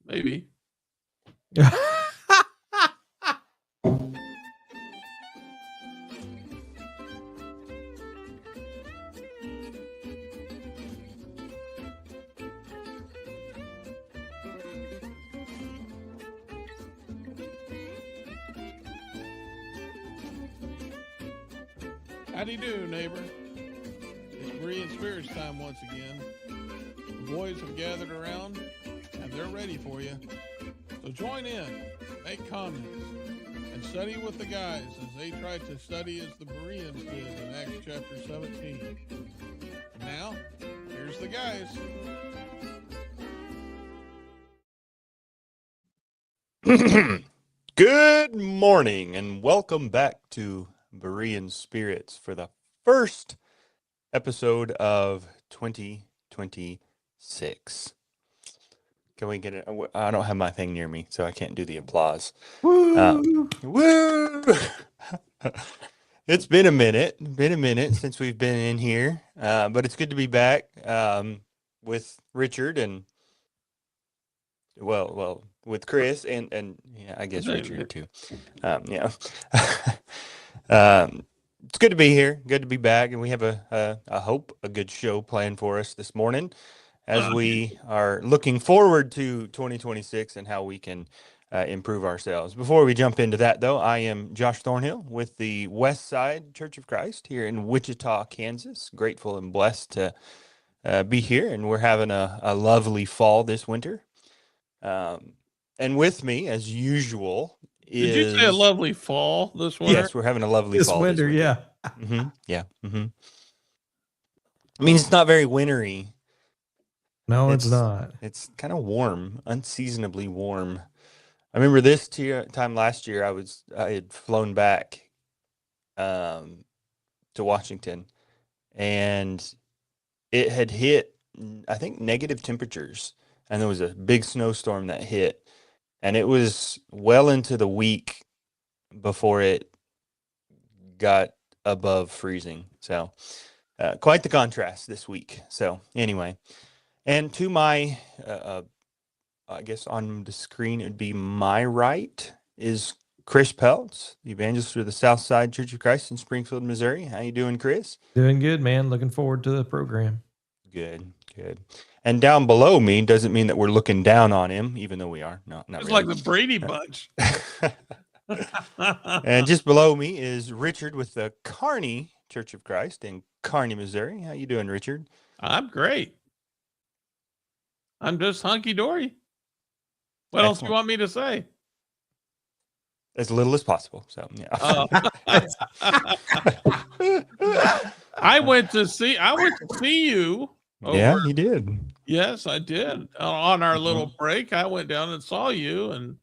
Maybe. How do you do, neighbor? It's Berean Spirits time once again. The boys have gathered around, and they're ready for you. So join in, make comments, and study with the guys as they try to study as the Bereans did in Acts chapter 17. And now, here's the guys. Good morning and welcome back to Berean Spirits for the first episode of 2026. Can we get it? I don't have my thing near me, so I can't do the applause. Woo! Woo! It's been a minute since we've been in here, but it's good to be back with Richard and well, with Chris and yeah, I guess Richard too. Yeah. It's good to be here. Good to be back, and we have I hope a good show planned for us this morning, as we are looking forward to 2026 and how we can improve ourselves. Before we jump into that, though, I am Josh Thornhill with the West Side Church of Christ here in Wichita, Kansas. Grateful and blessed to be here, and we're having a lovely fall this winter. And with me, as usual, Did you say a lovely fall this winter? Yes, we're having a lovely This fall winter, this winter. Yeah. Yeah. I mean, it's not very wintry. No, it's not. It's kind of warm, unseasonably warm. I remember this time last year, I had flown back to Washington, and it had hit, I think, negative temperatures, and there was a big snowstorm that hit, and it was well into the week before it got above freezing. So quite the contrast this week. So anyway, and to my, I guess on the screen, it'd be my right is Chris Peltz, the evangelist for the South Side Church of Christ in Springfield, Missouri. How you doing, Chris? Doing good, man. Looking forward to the program. Good. And down below me doesn't mean that we're looking down on him, even though we are. No, not it's really. Like the Brady Bunch. And just below me is Richard with the Kearney Church of Christ in Kearney, Missouri. How you doing, Richard? I'm great. I'm just hunky-dory. What else do you want me to say? As little as possible. So, yeah. I went to see you. Yeah, you did. Yes, I did. On our little break, I went down and saw you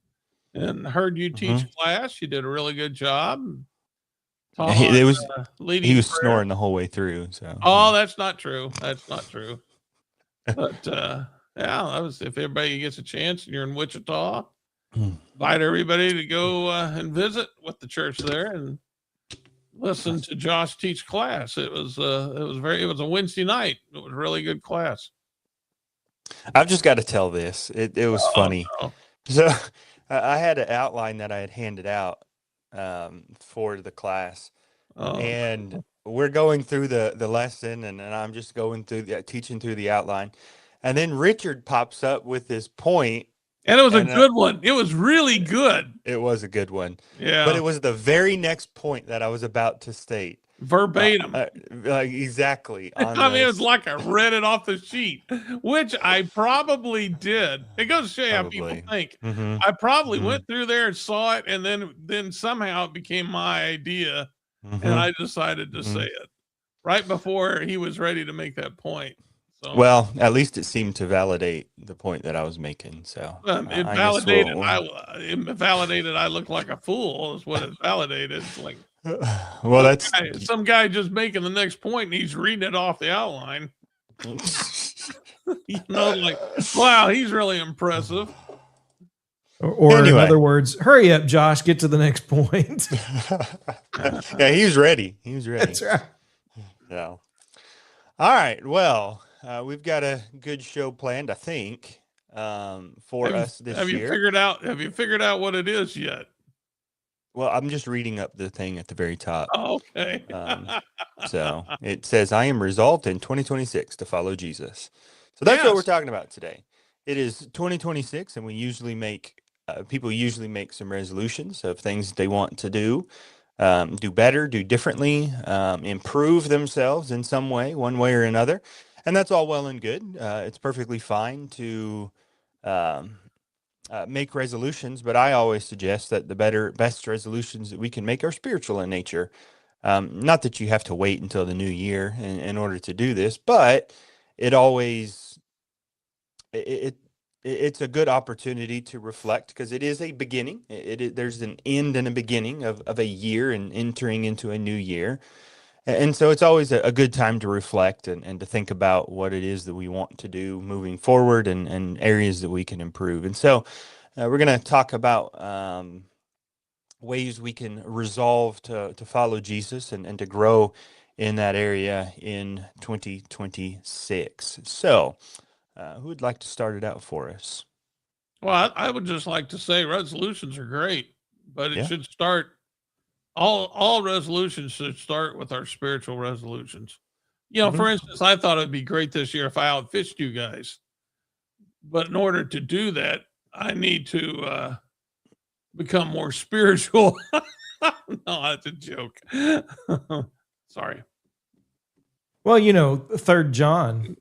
and heard you teach class. You did a really good job. He was snoring the whole way through. So. Oh, that's not true. That's not true. But yeah, that was, if everybody gets a chance and you're in Wichita, invite everybody to go and visit with the church there and listen to Josh teach class. It was a Wednesday night. It was a really good class. I've just got to tell this. It was funny. No. So I had an outline that I had handed out for the class, and we're going through the lesson, and I'm just going through teaching through the outline, and then Richard pops up with this point. And it was a good one. It was really good. It was a good one. Yeah. But it was the very next point that I was about to state. Verbatim. Like exactly. I mean, it was like I read it off the sheet, which I probably did. It goes to show you how people think. I probably went through there and saw it, and then somehow it became my idea, and I decided to say it right before he was ready to make that point. So, well, at least it seemed to validate the point that I was making. So it validated. It validated. I look like a fool. Is what it validated. It's like, well, that's some guy just making the next point, and he's reading it off the outline. Like, wow, he's really impressive. Or anyway. In other words, hurry up, Josh. Get to the next point. Yeah, he was ready. That's right. Yeah. All right. Well. We've got a good show planned, I think. for us this have you year. figured out what it is yet? Well, I'm just reading up the thing at the very top. Oh, okay. So it says, I am resolved in 2026 to follow Jesus. So that's what we're talking about today. It is 2026, and we usually people usually make some resolutions of things they want to do better, do differently, improve themselves in some way, one way or another. And that's all well and good. It's perfectly fine to make resolutions, but I always suggest that the best resolutions that we can make are spiritual in nature. Not that you have to wait until the new year in order to do this, but it's a good opportunity to reflect, because it is a beginning. There's an end and a beginning of a year and entering into a new year. And so it's always a good time to reflect and to think about what it is that we want to do moving forward, and areas that we can improve. And so we're going to talk about ways we can resolve to follow Jesus and to grow in that area in 2026. So who would like to start it out for us? Well, I would just like to say resolutions are great, but it should start. All resolutions should start with our spiritual resolutions. For instance, I thought it'd be great this year if I outfished you guys. But in order to do that, I need to become more spiritual. No, that's a joke. Sorry. Well, 3rd John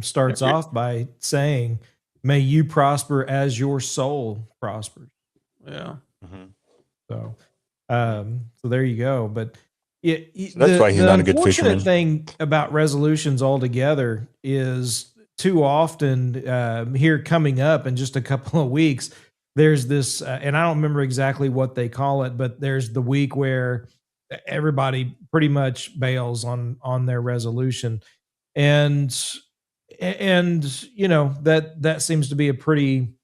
starts off by saying, may you prosper as your soul prospers. Yeah. So there you go. But so that's why he's not a good fisherman. The unfortunate thing about resolutions altogether is too often here coming up in just a couple of weeks, there's this, and I don't remember exactly what they call it, but there's the week where everybody pretty much bails on their resolution. And that seems to be a pretty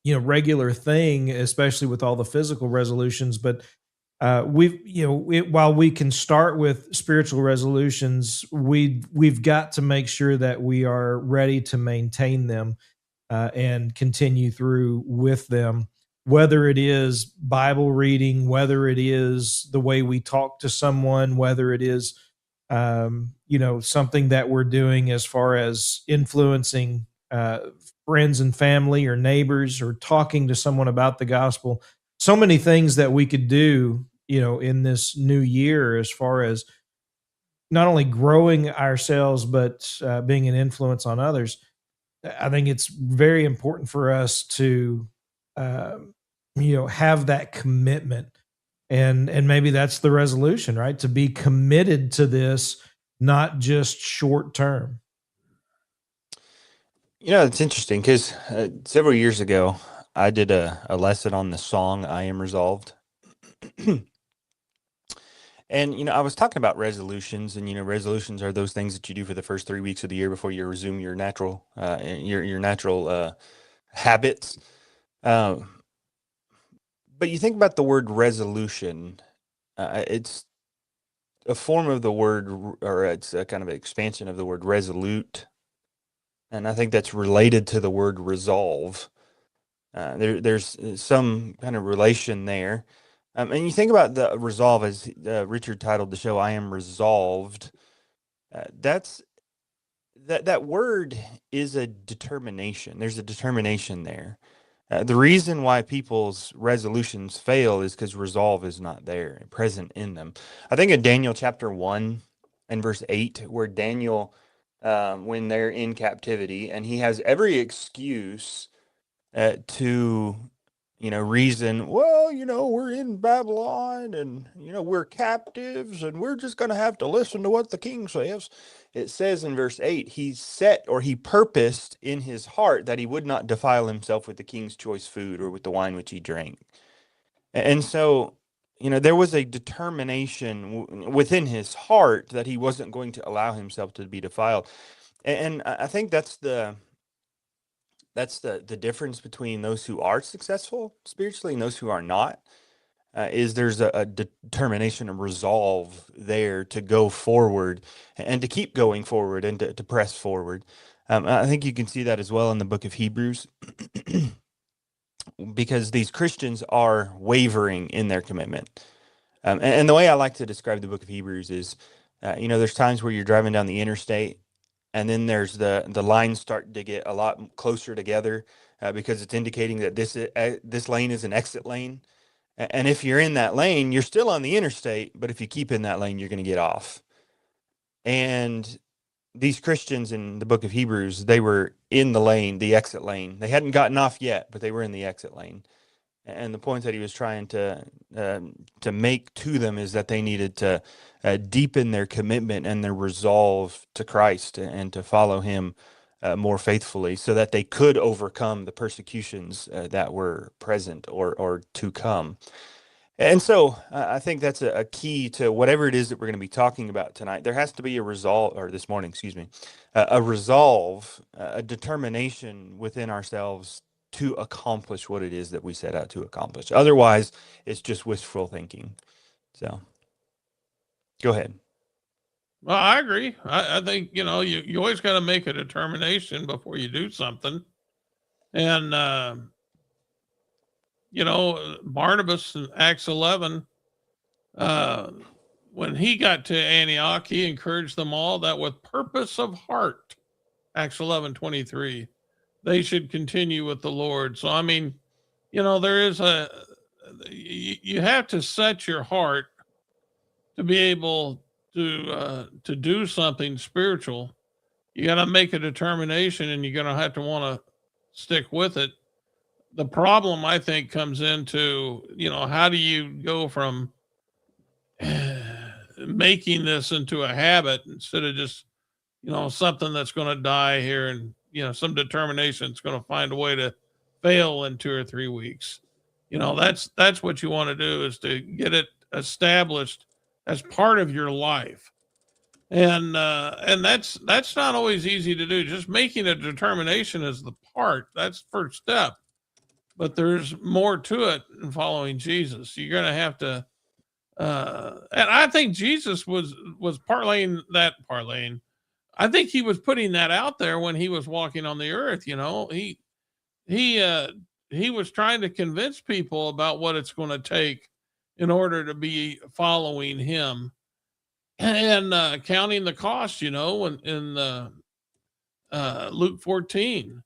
regular thing, especially with all the physical resolutions. But while we can start with spiritual resolutions, we've got to make sure that we are ready to maintain them and continue through with them, whether it is Bible reading, whether it is the way we talk to someone, whether it is something that we're doing as far as influencing friends and family or neighbors, or talking to someone about the gospel. So many things that we could do, in this new year, as far as not only growing ourselves, but being an influence on others. I think it's very important for us to, have that commitment, and maybe that's the resolution, right? To be committed to this, not just short term. It's interesting because several years ago, I did a lesson on the song I Am Resolved. And, I was talking about resolutions, and, resolutions are those things that you do for the first 3 weeks of the year before you resume your natural habits. But you think about the word resolution, it's a form of the word, or it's a kind of an expansion of the word resolute. And I think that's related to the word resolve. There's some kind of relation there. And you think about the resolve, as Richard titled the show, I Am Resolved. That word is a determination. There's a determination there. The reason why people's resolutions fail is because resolve is not there, present in them. I think in Daniel chapter 1 and verse 8, where Daniel, when they're in captivity, and he has every excuse to reason, well, we're in Babylon, and, we're captives, and we're just going to have to listen to what the king says. It says in verse 8, he purposed in his heart that he would not defile himself with the king's choice food or with the wine which he drank. And so, there was a determination within his heart that he wasn't going to allow himself to be defiled. And I think that's the difference between those who are successful spiritually and those who are not, is there's a determination and resolve there to go forward and to keep going forward and to press forward. I think you can see that as well in the book of Hebrews, because these Christians are wavering in their commitment. And the way I like to describe the book of Hebrews is, there's times where you're driving down the interstate, and then there's the lines start to get a lot closer together, because it's indicating that this lane is an exit lane. And if you're in that lane, you're still on the interstate, but if you keep in that lane, you're going to get off. And these Christians in the book of Hebrews, they were in the lane, the exit lane. They hadn't gotten off yet, but they were in the exit lane. And the point that he was trying to make to them is that they needed to deepen their commitment and their resolve to Christ and to follow him more faithfully, so that they could overcome the persecutions that were present or to come. And so I think that's a key to whatever it is that we're going to be talking about tonight. There has to be a resolve, or this morning, excuse me, a resolve, a determination within ourselves to accomplish what it is that we set out to accomplish. Otherwise, it's just wishful thinking. So go ahead. Well, I agree. I think, you always got to make a determination before you do something. And, Barnabas in Acts 11, when he got to Antioch, he encouraged them all that with purpose of heart, Acts 11:23, they should continue with the Lord. So, I mean, there is you have to set your heart to be able to do something spiritual. You got to make a determination, and you're going to have to want to stick with it. The problem, I think, comes into, how do you go from making this into a habit instead of just, something that's going to die here, and, some determination that's going to find a way to fail in 2 or 3 weeks. That's what you want to do, is to get it established as part of your life. And that's not always easy to do. Just making a determination is the part. That's the first step. But there's more to it in following Jesus. You're going to have to, and I think Jesus was parlaying. I think he was putting that out there when he was walking on the earth. He was trying to convince people about what it's going to take in order to be following him, and counting the cost. In Luke 14.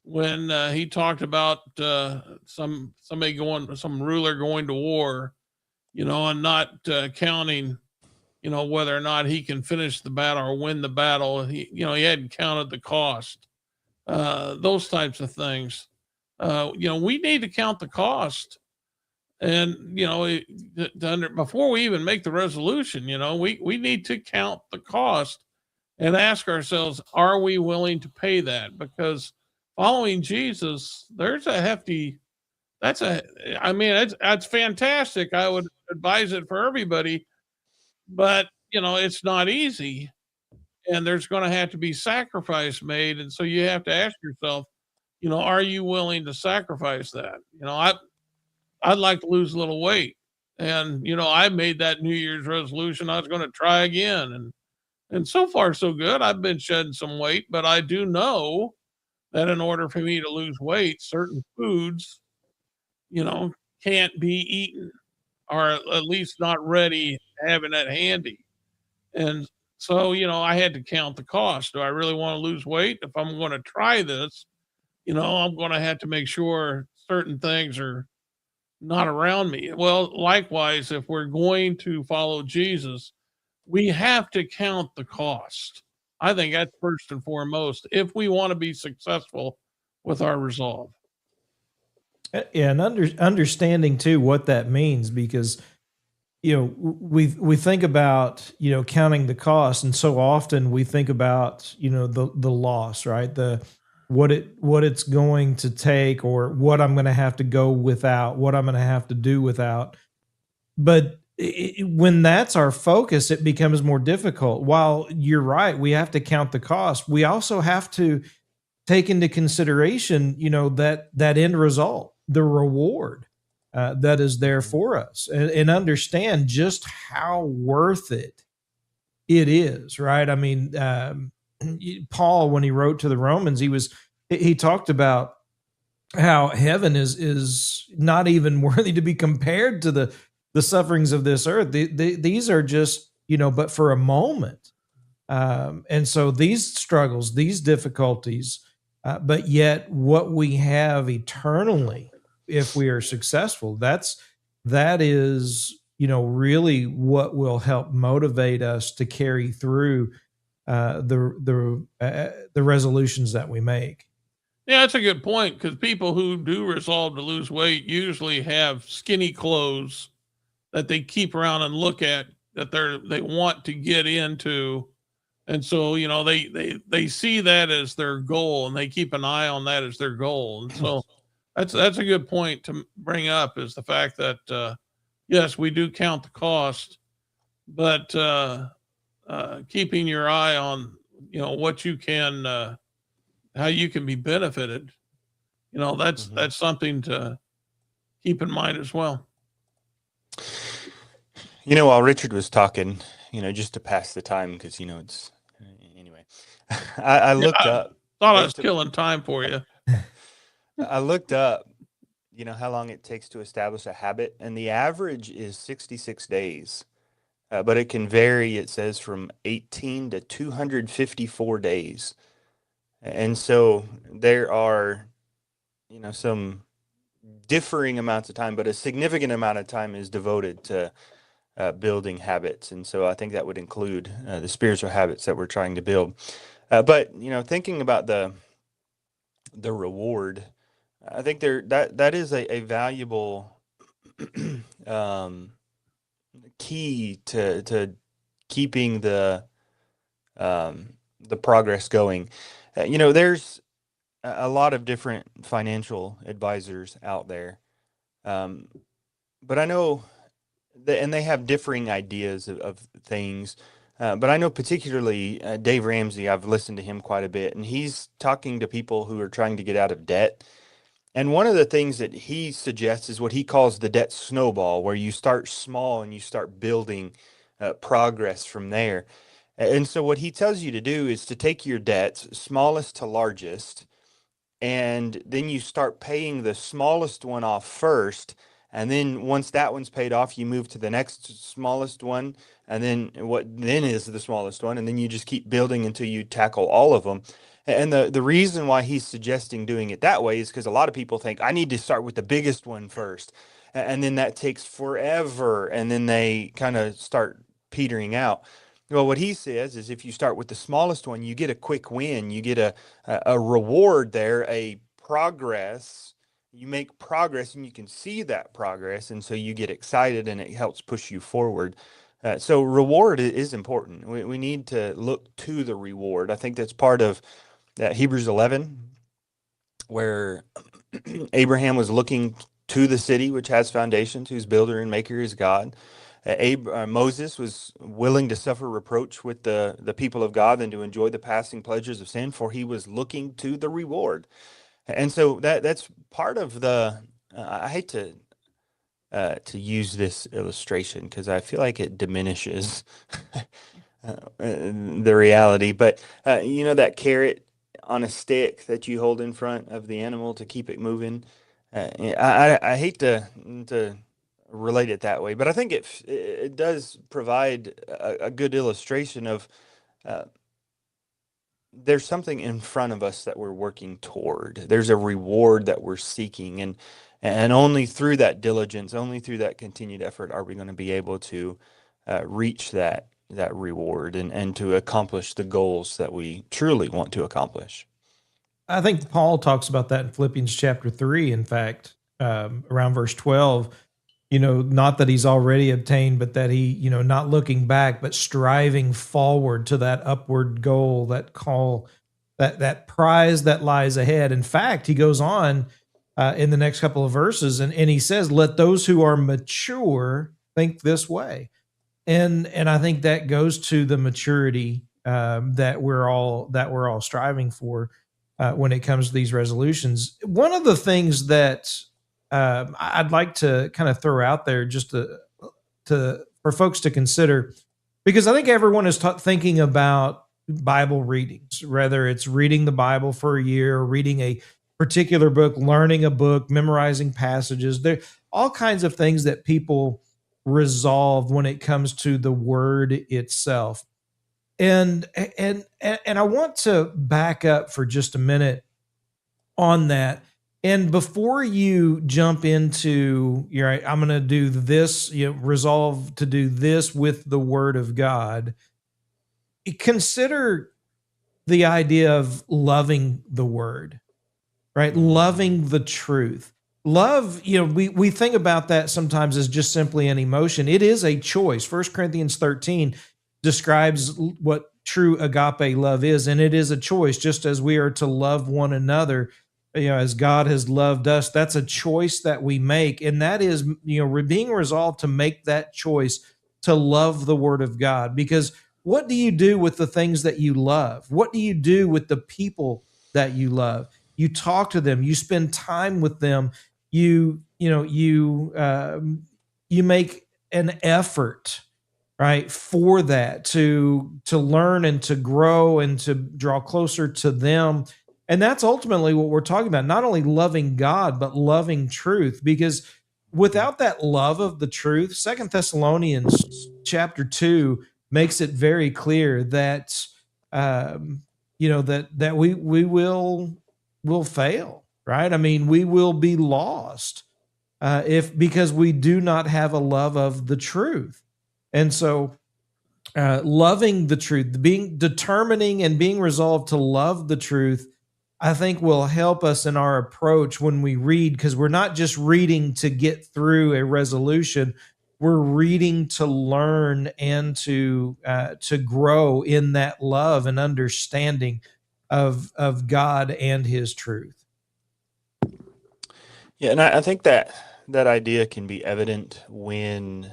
When he talked about some ruler going to war, and not counting, whether or not he can finish the battle or win the battle. He hadn't counted the cost, those types of things. We need to count the cost, and before we even make the resolution, we need to count the cost and ask ourselves, are we willing to pay that? Because following Jesus, there's a hefty, it's fantastic. I would advise it for everybody, but it's not easy, and there's going to have to be sacrifice made. And so you have to ask yourself, are you willing to sacrifice that? I'd like to lose a little weight, and, I made that New Year's resolution. I was going to try again. And so far so good. I've been shedding some weight, but I do know that in order for me to lose weight, certain foods, can't be eaten, or at least not ready, having it handy. And so, I had to count the cost. Do I really want to lose weight? If I'm going to try this, I'm going to have to make sure certain things are not around me. Well, likewise, if we're going to follow Jesus, we have to count the cost. I think that's first and foremost if we want to be successful with our resolve. Yeah, and understanding too what that means, because we think about counting the cost, and so often we think about the loss, right? What it's going to take, or what I'm going to have to go without, what I'm going to have to do without. But when that's our focus, it becomes more difficult. While you're right, we have to count the cost. We also have to take into consideration, that end result, the reward that is there for us, and understand just how worth it is. Right? I mean, Paul, when he wrote to the Romans, he talked about how heaven is not even worthy to be compared to the sufferings of this earth. These are just, but for a moment. And so these struggles, these difficulties, but yet what we have eternally, if we are successful, that is, really what will help motivate us to carry through the resolutions that we make. Yeah, that's a good point, because people who do resolve to lose weight usually have skinny clothes that they keep around and look at, that they want to get into. And so, they see that as their goal, and they keep an eye on that as their goal. And so that's a good point to bring up, is the fact that, yes, we do count the cost, but keeping your eye on, what you can, how you can be benefited, that's something to keep in mind as well. While Richard was talking, just to pass the time, because, it's anyway, I looked up. Thought I was killing time for you. I looked up, how long it takes to establish a habit, and the average is 66 days. But it can vary, it says, from 18 to 254 days. And so there are, some differing amounts of time, but a significant amount of time is devoted to building habits. And so I think that would include the spiritual habits that we're trying to build. But, thinking about the reward, I think that is a valuable key to keeping the progress going. There's a lot of different financial advisors out there, but I know and they have differing ideas of things. But I know particularly Dave Ramsey. I've listened to him quite a bit, and he's talking to people who are trying to get out of debt. And one of the things that he suggests is what he calls the debt snowball, where you start small and you start building progress from there. And so what he tells you to do is to take your debts, smallest to largest, and then you start paying the smallest one off first. And then once that one's paid off, you move to the next smallest one, and then what then is the smallest one, and then you just keep building until you tackle all of them. And the reason why he's suggesting doing it that way is because a lot of people think, I need to start with the biggest one first, and then that takes forever, and then they kind of start petering out. Well, what he says is if you start with the smallest one, you get a quick win, you get a reward there, a progress. You make progress and you can see that progress, and so you get excited and it helps push you forward. So reward is important. We need to look to the reward. I think that's part of Hebrews 11, where Abraham was looking to the city which has foundations, whose builder and maker is God. Moses was willing to suffer reproach with the people of God than to enjoy the passing pleasures of sin, for he was looking to the reward. And so that's part of the. I hate to use this illustration because I feel like it diminishes the reality. But that carrot on a stick that you hold in front of the animal to keep it moving. I hate to relate it that way, but I think it does provide a good illustration of. There's something in front of us that we're working toward. There's a reward that we're seeking, and only through that diligence, only through that continued effort, are we going to be able to reach that reward and to accomplish the goals that we truly want to accomplish. I think Paul talks about that in Philippians chapter 3. In fact, around verse 12. Not that he's already obtained, but that he, not looking back, but striving forward to that upward goal, that call, that prize that lies ahead. In fact, he goes on in the next couple of verses and he says, let those who are mature think this way. And I think that goes to the maturity that we're all striving for when it comes to these resolutions. One of the things that I'd like to kind of throw out there just to for folks to consider, because I think everyone is thinking about Bible readings, whether it's reading the Bible for a year, reading a particular book, learning a book, memorizing passages. There all kinds of things that people resolve when it comes to the word itself. And I want to back up for just a minute on that. And before you jump into, you're right, I'm going to do this, resolve to do this with the word of God, consider the idea of loving the word, right? Loving the truth. Love, we think about that sometimes as just simply an emotion. It is a choice. 1 Corinthians 13 describes what true agape love is, and it is a choice, just as we are to love one another, as God has loved us. That's a choice that we make, and that is, being resolved to make that choice to love the word of God. Because what do you do with the things that you love? What do you do with the people that you love? You talk to them, you spend time with them, you make an effort, right, for that, to learn and to grow and to draw closer to them. And that's ultimately what we're talking about, not only loving God but loving truth. Because without that love of the truth, 2 Thessalonians chapter 2 makes it very clear that that we will fail, right? I mean, we will be lost because we do not have a love of the truth. And so, loving the truth, determining and being resolved to love the truth, I think will help us in our approach when we read, because we're not just reading to get through a resolution. We're reading to learn and to grow in that love and understanding of God and His truth. Yeah, and I think that idea can be evident when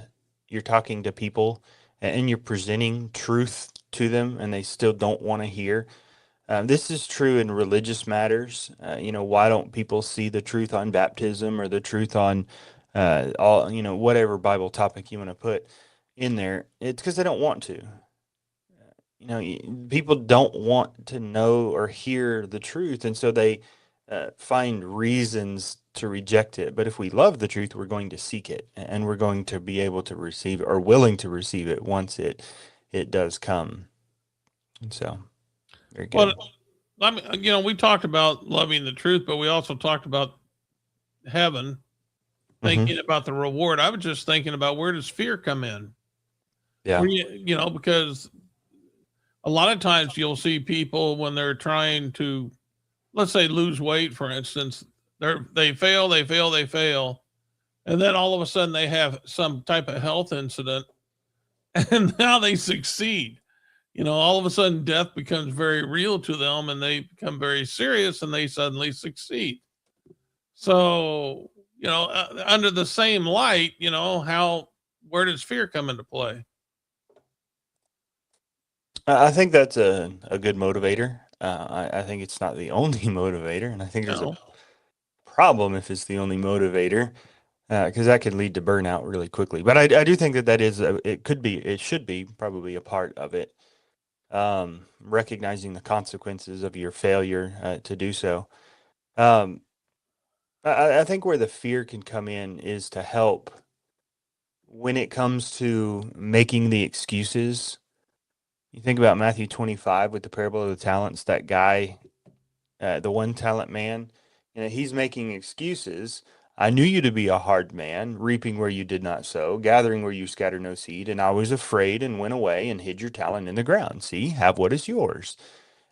you're talking to people and you're presenting truth to them and they still don't want to hear. This is true in religious matters. Why don't people see the truth on baptism or the truth on all, whatever Bible topic you want to put in there? It's because they don't want to. People don't want to know or hear the truth, and so they find reasons to reject it. But if we love the truth, we're going to seek it, and we're going to be able to receive it, or willing to receive it once it does come. And so, very good. Well, I mean, we talked about loving the truth, but we also talked about heaven, thinking about the reward. I was just thinking about, where does fear come in? Yeah. Because a lot of times you'll see people when they're trying to, let's say, lose weight, for instance, they fail, and then all of a sudden they have some type of health incident, and now they succeed. All of a sudden death becomes very real to them, and they become very serious, and they suddenly succeed. So, under the same light, where does fear come into play? I think that's a good motivator. I think it's not the only motivator, and I think there's a problem if it's the only motivator, because that could lead to burnout really quickly. But I do think that is it should be probably a part of it. Recognizing the consequences of your failure to do so. I think where the fear can come in is to help when it comes to making the excuses. You think about Matthew 25 with the parable of the talents, that guy, the 1 talent man, he's making excuses. I knew you to be a hard man, reaping where you did not sow, gathering where you scattered no seed, and I was afraid and went away and hid your talent in the ground. See, have what is yours.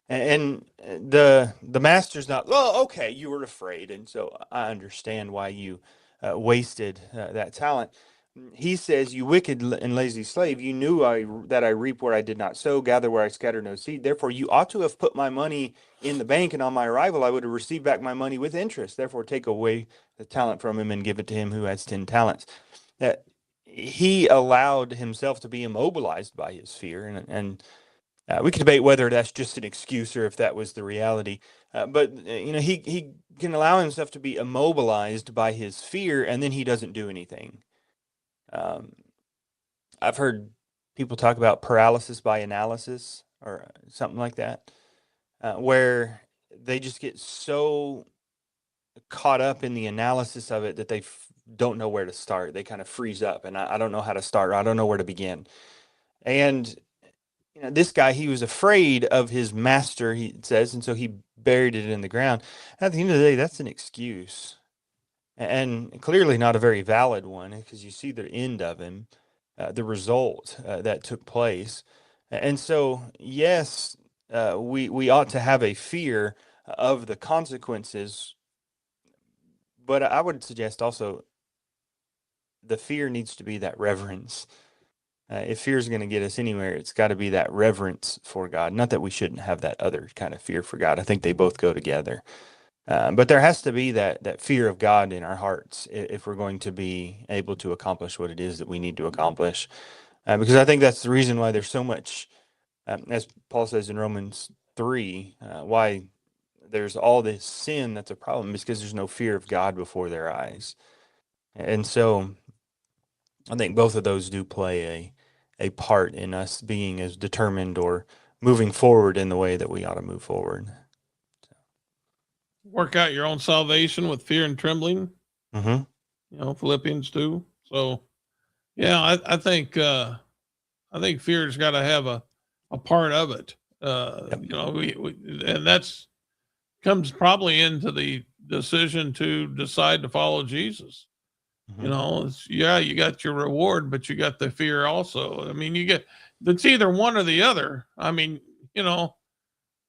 And the master's not, well, okay, you were afraid, and so I understand why you wasted that talent. He says, you wicked and lazy slave, you knew that I reap where I did not sow, gather where I scattered no seed. Therefore, you ought to have put my money in the bank, and on my arrival, I would have received back my money with interest. Therefore, take away the talent from him and give it to him who has 10 talents. That he allowed himself to be immobilized by his fear, and we can debate whether that's just an excuse or if that was the reality. But he can allow himself to be immobilized by his fear, and then he doesn't do anything. I've heard people talk about paralysis by analysis, or something like that, where they just get so caught up in the analysis of it that they don't know where to start. They kind of freeze up, and I don't know how to start. I don't know where to begin. And this guy, he was afraid of his master, he says, and so he buried it in the ground. At the end of the day, that's an excuse, and clearly not a very valid one, because you see the end of him, the result that took place. And so, yes, we ought to have a fear of the consequences, but I would suggest also the fear needs to be that reverence. If fear is going to get us anywhere, it's got to be that reverence for God. Not that we shouldn't have that other kind of fear for God. I think they both go together. But there has to be that fear of God in our hearts if we're going to be able to accomplish what it is that we need to accomplish. Because I think that's the reason why there's so much, as Paul says in Romans 3, why there's all this sin that's a problem, is because there's no fear of God before their eyes. And so I think both of those do play a part in us being as determined or moving forward in the way that we ought to move forward. Work out your own salvation with fear and trembling. Mm-hmm. Philippians 2. So, yeah, I think fear's got to have a part of it. Yep. And that's comes probably into the decision to decide to follow Jesus. Mm-hmm. You got your reward, but you got the fear also. I mean, it's either one or the other. I mean,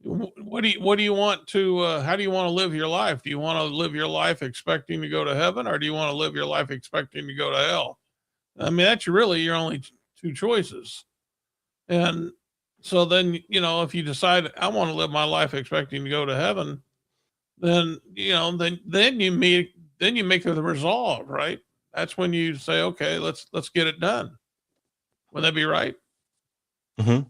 what do you want to, how do you want to live your life? Do you want to live your life expecting to go to heaven, or do you want to live your life expecting to go to hell? I mean, that's really your only two choices. And so then, if you decide I want to live my life expecting to go to heaven, then, then you make the resolve, right? That's when you say, okay, let's get it done. Would that be right? Mm-hmm.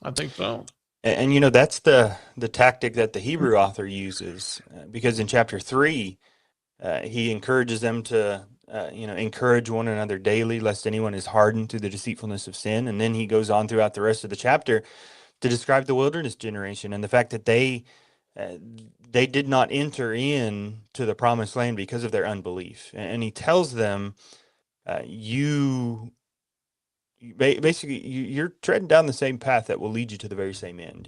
I think so. And that's the tactic that the Hebrew author uses, because in chapter 3, he encourages them to, encourage one another daily, lest anyone is hardened through the deceitfulness of sin. And then he goes on throughout the rest of the chapter to describe the wilderness generation and the fact that they did not enter in to the promised land because of their unbelief. And he tells them, you're treading down the same path that will lead you to the very same end.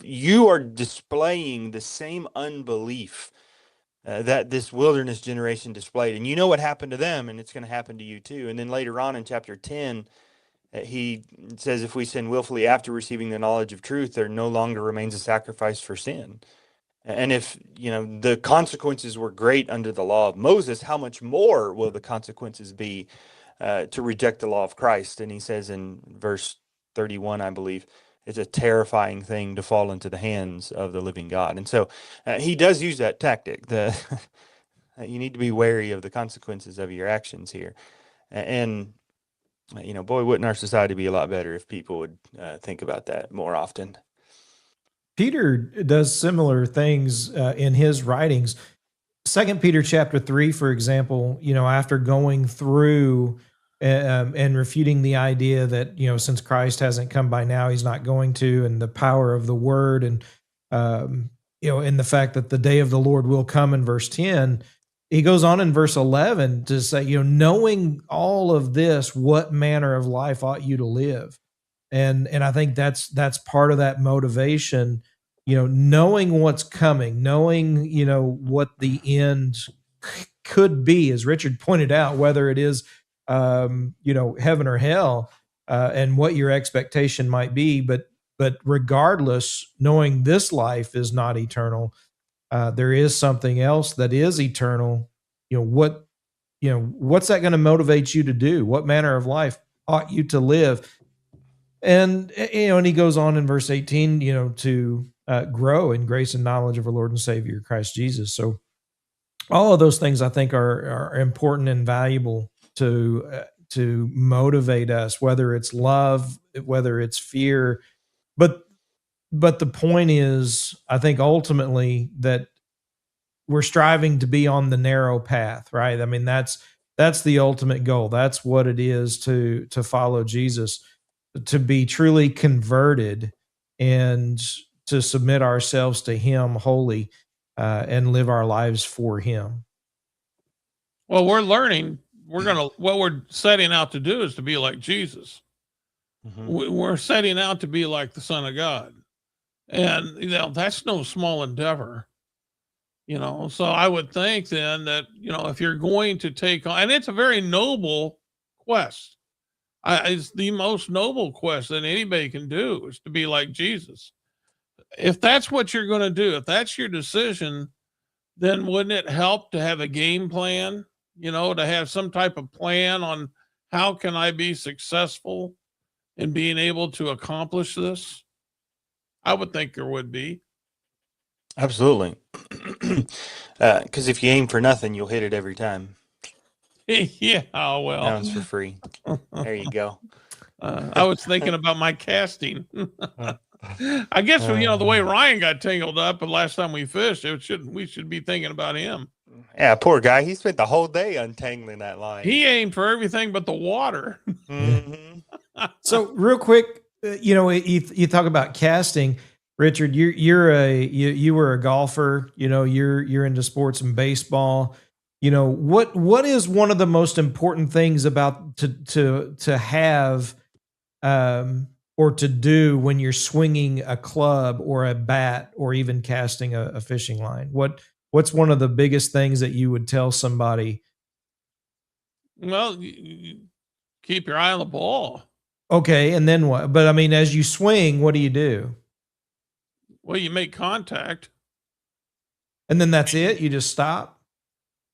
You are displaying the same unbelief that this wilderness generation displayed. And you know what happened to them, and it's going to happen to you too. And then later on in chapter 10, he says, if we sin willfully after receiving the knowledge of truth, there no longer remains a sacrifice for sin. And if, the consequences were great under the law of Moses, how much more will the consequences be to reject the law of Christ? And he says in verse 31, I believe, it's a terrifying thing to fall into the hands of the living God. And so he does use that tactic. You need to be wary of the consequences of your actions here. And, boy, wouldn't our society be a lot better if people would think about that more often. Peter does similar things in his writings. 2 Peter chapter 3, for example, after going through and refuting the idea that, since Christ hasn't come by now, he's not going to, and the power of the word, and, and the fact that the day of the Lord will come in verse 10, he goes on in verse 11 to say, knowing all of this, what manner of life ought you to live? And I think that's part of that motivation, knowing what's coming, knowing, what the end could be, as Richard pointed out, whether it is, heaven or hell, and what your expectation might be. But regardless, knowing this life is not eternal, there is something else that is eternal. What's that going to motivate you to do? What manner of life ought you to live? And, and he goes on in verse 18, to grow in grace and knowledge of our Lord and Savior, Christ Jesus. So all of those things I think are important and valuable to motivate us, whether it's love, whether it's fear. But the point is, I think ultimately that we're striving to be on the narrow path, right? I mean, that's the ultimate goal. That's what it is to follow Jesus, to be truly converted and to submit ourselves to Him wholly, and live our lives for Him. Well, we're learning. What we're setting out to do is to be like Jesus. We're setting out to be like the Son of God. And, that's no small endeavor, So I would think then that, if you're going to take on, and it's a very noble quest. It's the most noble quest that anybody can do is to be like Jesus. If that's what you're going to do, if that's your decision, then wouldn't it help to have a game plan, to have some type of plan on how can I be successful in being able to accomplish this? I would think there would be. Absolutely. Because if you aim for nothing, you'll hit it every time. Yeah, well. That one's for free. There you go. I was thinking about my casting. I guess, the way Ryan got tangled up the last time we fished, we should be thinking about him. Yeah, poor guy. He spent the whole day untangling that line. He aimed for everything but the water. So real quick, you talk about casting, Richard. You were a golfer. You're into sports and baseball. What is one of the most important things about to have or to do when you're swinging a club or a bat or even casting a fishing line? What's one of the biggest things that you would tell somebody? Well, you keep your eye on the ball. Okay, and then what? But I mean, as you swing, what do you do? Well, you make contact. And then that's it? You just stop?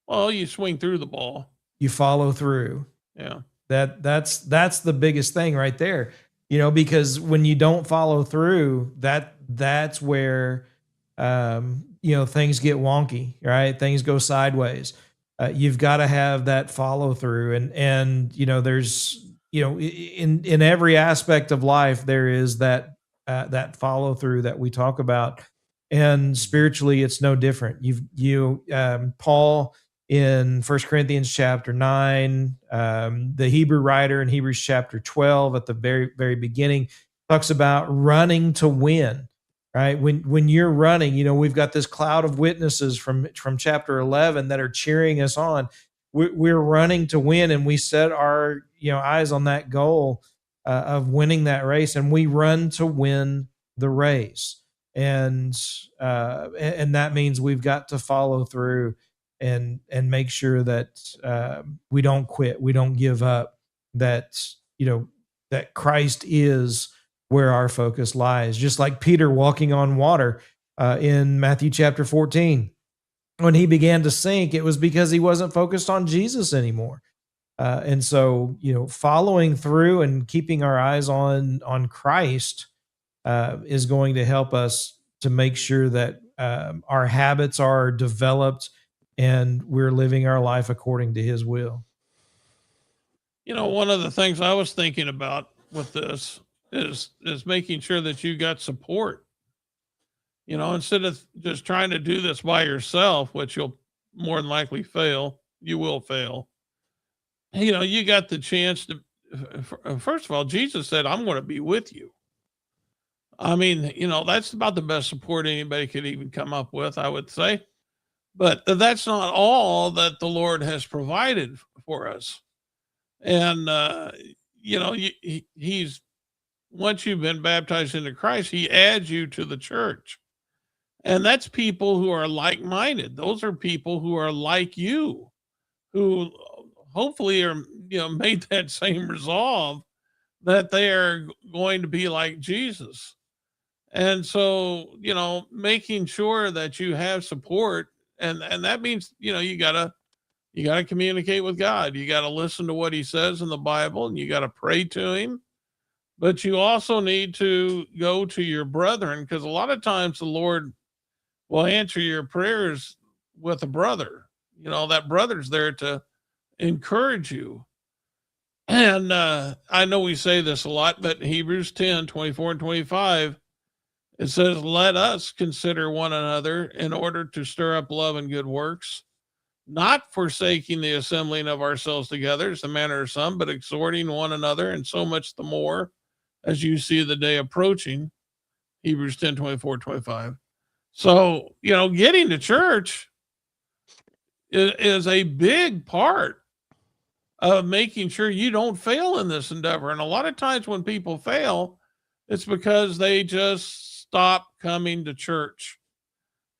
Well, you swing through the ball. You follow through. Yeah. That's the biggest thing right there. Because when you don't follow through, that's where things get wonky, right? Things go sideways. You've got to have that follow through, and there's in every aspect of life there is that follow through that we talk about, and spiritually it's no different. Paul in 1 Corinthians chapter 9, the Hebrew writer in Hebrews chapter 12 at the very, very beginning talks about running to win, right? When you're running, we've got this cloud of witnesses from chapter 11 that are cheering us on. We're running to win, and we set our eyes on that goal of winning that race, and we run to win the race. And that means we've got to follow through and make sure that we don't quit, we don't give up, that that Christ is where our focus lies. Just like Peter walking on water in Matthew chapter 14. When he began to sink, it was because he wasn't focused on Jesus anymore. And so, following through and keeping our eyes on Christ is going to help us to make sure that our habits are developed and we're living our life according to His will. One of the things I was thinking about with this is making sure that you got support. Instead of just trying to do this by yourself, which you'll more than likely fail, you will fail. You got the chance to, first of all, Jesus said, I'm going to be with you. I mean, that's about the best support anybody could even come up with, I would say. But that's not all that the Lord has provided for us. And, he's, once you've been baptized into Christ, He adds you to the church. And that's people who are like-minded. Those are people who are like you, who hopefully are, made that same resolve that they are going to be like Jesus. And so, making sure that you have support, and that means, you gotta communicate with God. You gotta listen to what He says in the Bible, and you gotta pray to Him. But you also need to go to your brethren, because a lot of times the Lord will answer your prayers with a brother. That brother's there to encourage you. And I know we say this a lot, but Hebrews 10:24 and 25, it says, let us consider one another in order to stir up love and good works, not forsaking the assembling of ourselves together as the manner of some, but exhorting one another, and so much the more as you see the day approaching. Hebrews 10, 24, 25. So, getting to church is a big part of making sure you don't fail in this endeavor. And a lot of times when people fail, it's because they just stop coming to church.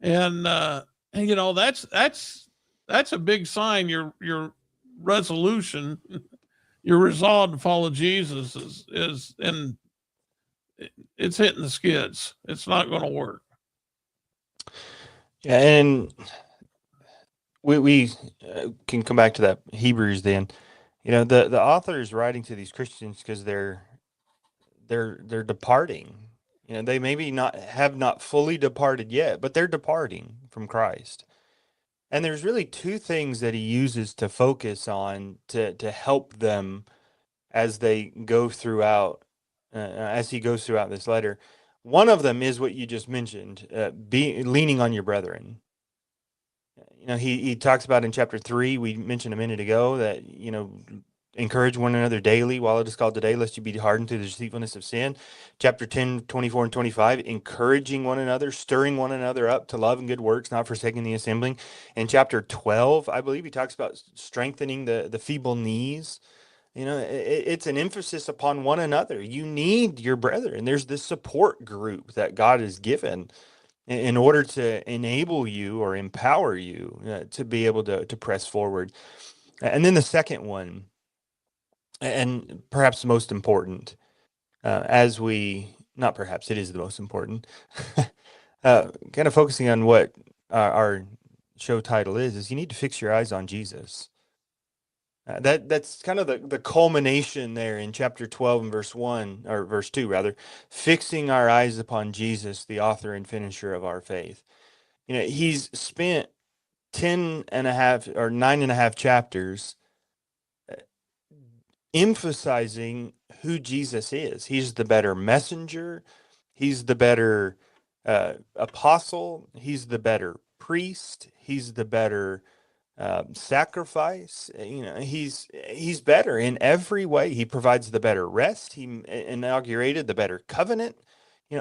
And that's a big sign your resolution, your resolve to follow Jesus is and it's hitting the skids. It's not going to work. Yeah, and we can come back to that Hebrews then. The author is writing to these Christians because they're departing. They maybe have not fully departed yet, but they're departing from Christ. And there's really two things that he uses to focus on to help them as they go throughout, as he goes throughout this letter. One of them is what you just mentioned, leaning on your brethren. He talks about in chapter 3, we mentioned a minute ago, that, encourage one another daily while it is called today, lest you be hardened through the deceitfulness of sin. Chapter 10, 24 and 25, encouraging one another, stirring one another up to love and good works, not forsaking the assembling. In chapter 12, I believe he talks about strengthening the feeble knees. It's an emphasis upon one another. You need your brethren. There's this support group that God has given in order to enable you or empower you to be able to press forward. And then the second one, and perhaps the most important, it is the most important, kind of focusing on what our show title is you need to fix your eyes on Jesus. That's kind of the culmination there in chapter 12 and verse 2 rather, fixing our eyes upon Jesus, the author and finisher of our faith. He's spent 10.5 or 9.5 chapters emphasizing who Jesus is. He's the better messenger. He's the better apostle. He's the better priest. He's the better sacrifice. He's better in every way. He provides the better rest. He inaugurated the better covenant.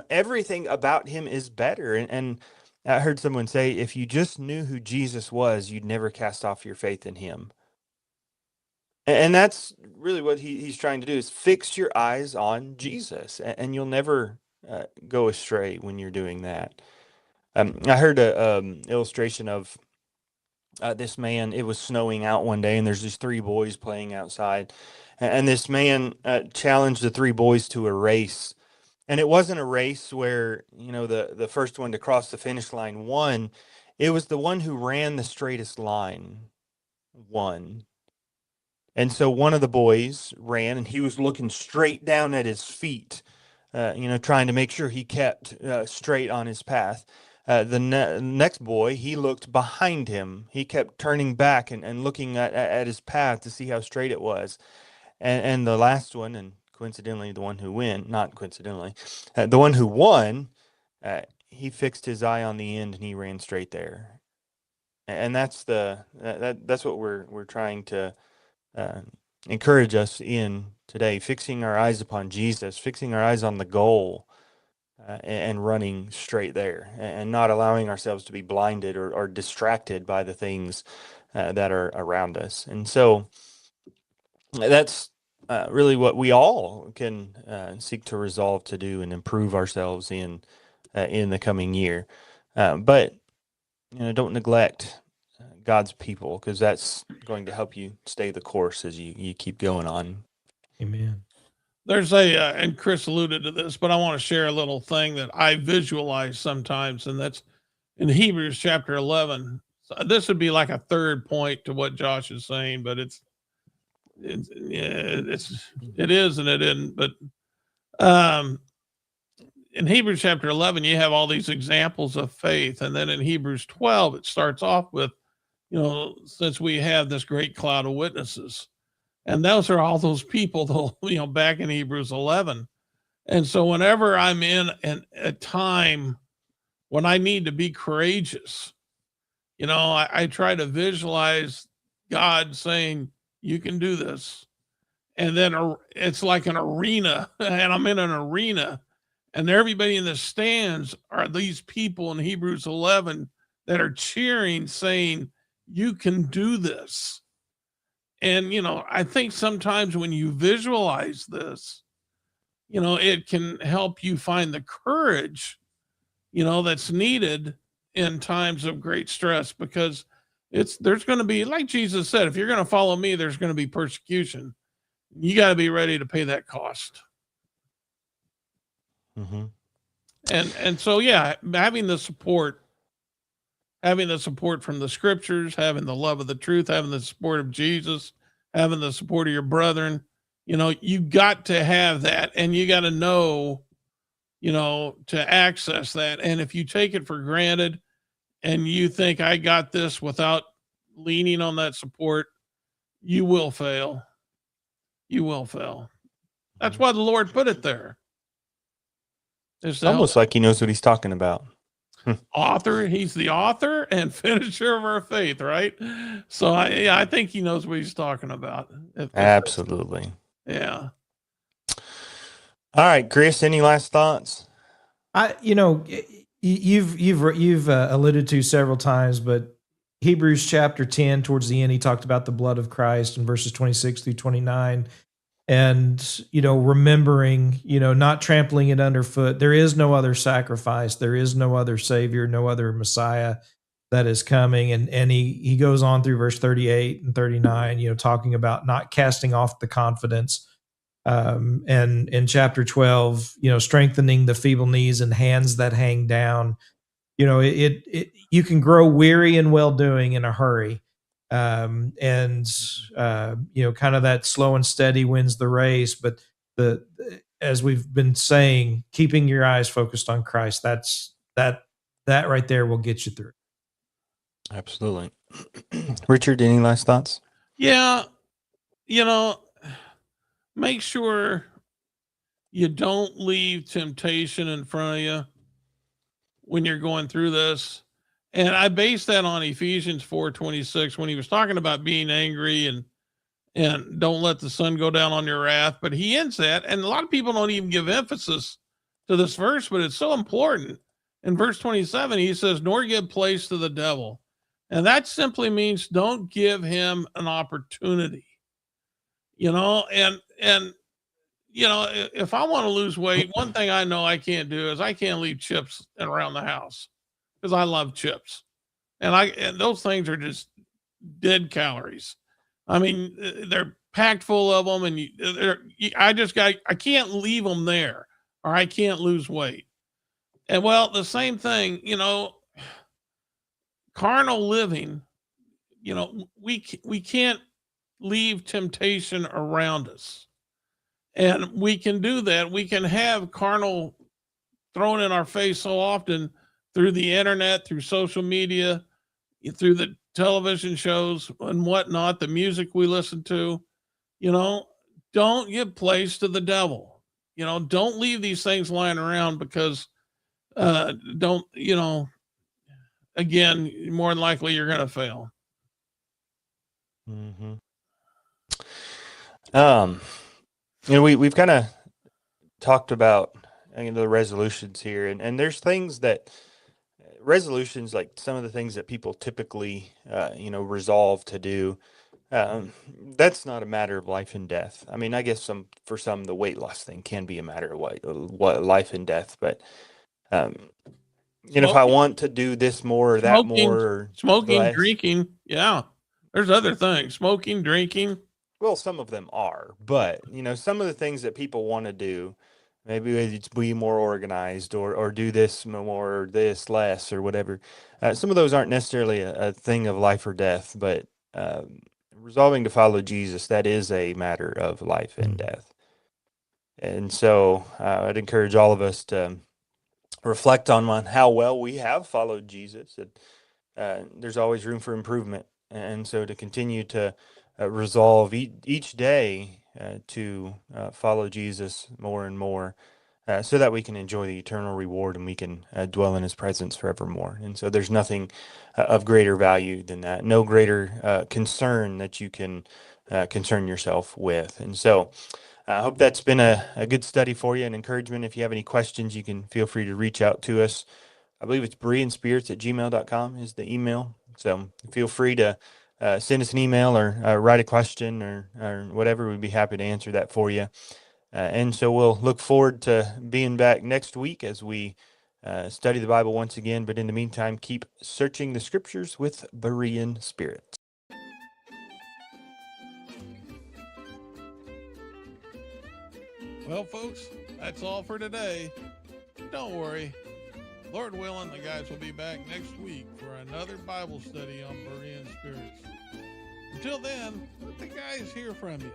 Everything about him is better. And I heard someone say, if you just knew who Jesus was, you'd never cast off your faith in him. And that's really what he's trying to do, is fix your eyes on Jesus, and you'll never go astray when you're doing that. I heard an illustration of this man. It was snowing out one day, and there's these 3 boys playing outside. And this man challenged the 3 boys to a race. And it wasn't a race where, the first one to cross the finish line won. It was the one who ran the straightest line won. And so one of the boys ran, and he was looking straight down at his feet, trying to make sure he kept straight on his path. The next boy, he looked behind him. He kept turning back and looking at his path to see how straight it was. And the last one, and coincidentally the one who the one who won, he fixed his eye on the end and he ran straight there. And that's that's what we're trying to encourage us in today, fixing our eyes upon Jesus, fixing our eyes on the goal, and running straight there, and not allowing ourselves to be blinded or distracted by the things that are around us. And so that's really what we all can seek to resolve to do and improve ourselves in the coming year. But don't neglect God's people, because that's going to help you stay the course as you keep going on. Amen. There's and Chris alluded to this, but I want to share a little thing that I visualize sometimes, and that's in Hebrews chapter 11. So this would be like a third point to what Josh is saying, but it is and it isn't. But in Hebrews chapter 11, you have all these examples of faith, and then in Hebrews 12, it starts off with, since we have this great cloud of witnesses. And those are all those people, back in Hebrews 11. And so whenever I'm in a time when I need to be courageous, I try to visualize God saying, you can do this. And then it's like an arena, and I'm in an arena, And everybody in the stands are these people in Hebrews 11 that are cheering, saying, you can do this. And, I think sometimes when you visualize this, it can help you find the courage, that's needed in times of great stress, because there's going to be, like Jesus said, if you're going to follow me, there's going to be persecution. You got to be ready to pay that cost. Mm-hmm. And so, yeah, having the support from the scriptures, having the love of the truth, having the support of Jesus, having the support of your brethren, you got to have that, and you got to know, to access that. And if you take it for granted and you think I got this without leaning on that support, you will fail. You will fail. That's why the Lord put it there. It's almost like he knows what he's talking about. Author, he's the author and finisher of our faith, right? So I think he knows what he's talking about. Absolutely. Yeah. All right, Chris, any last thoughts? You've alluded to several times, but Hebrews chapter 10, towards the end, he talked about the blood of Christ in verses 26 through 29. And, remembering, not trampling it underfoot. There is no other sacrifice. There is no other Savior, no other Messiah that is coming. And he goes on through verse 38 and 39, talking about not casting off the confidence. And in chapter 12, strengthening the feeble knees and hands that hang down. You can grow weary in well-doing in a hurry. Kind of that slow and steady wins the race. But as we've been saying, keeping your eyes focused on Christ, that right there will get you through. Absolutely. Richard, any last thoughts? Yeah. Make sure you don't leave temptation in front of you when you're going through this. And I base that on Ephesians 4:26, when he was talking about being angry and don't let the sun go down on your wrath. But he ends that, and a lot of people don't even give emphasis to this verse, but it's so important. In verse 27, he says, nor give place to the devil. And that simply means don't give him an opportunity. If I want to lose weight, one thing I know I can't do is I can't leave chips around the house, because I love chips, and those things are just dead calories. I mean, they're packed full of them, and I can't leave them there, or I can't lose weight. And well, the same thing, carnal living, we can't leave temptation around us. And we can do that. We can have carnal thrown in our face so often through the internet, through social media, through the television shows and whatnot, the music we listen to. Don't give place to the devil. Don't leave these things lying around, because again, more than likely you're going to fail. Mm-hmm. We've kind of talked about the resolutions here, and there's things that resolutions, like some of the things that people typically resolve to do. That's not a matter of life and death. I mean, I guess for some the weight loss thing can be a matter of what life and death, but if I want to do this more or that more, or smoking, less, drinking, yeah, there's other things, smoking, drinking. Well, some of them are, but some of the things that people want to do, maybe it's be more organized, or do this more, or this less, or whatever. Some of those aren't necessarily a thing of life or death, but resolving to follow Jesus, that is a matter of life and death. And so I'd encourage all of us to reflect on how well we have followed Jesus. There's always room for improvement, and so to continue to resolve each day to follow Jesus more and more, so that we can enjoy the eternal reward, and we can dwell in his presence forevermore. And so there's nothing of greater value than that, no greater concern that you can concern yourself with. And so I hope that's been a good study for you and encouragement. If you have any questions, you can feel free to reach out to us. I believe it's bereanspirits@gmail.com is the email. So feel free to send us an email or write a question or whatever. We'd be happy to answer that for you. And so we'll look forward to being back next week as we study the Bible once again. But in the meantime, keep searching the scriptures with Berean spirits. Well, folks, that's all for today. Don't worry. Lord willing, the guys will be back next week for another Bible study on Berean spirits. Until then, let the guys hear from you.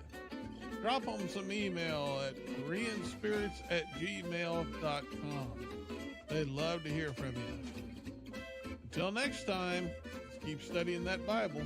Drop them some email at bereanspirits@gmail.com. They'd love to hear from you. Until next time, let's keep studying that Bible.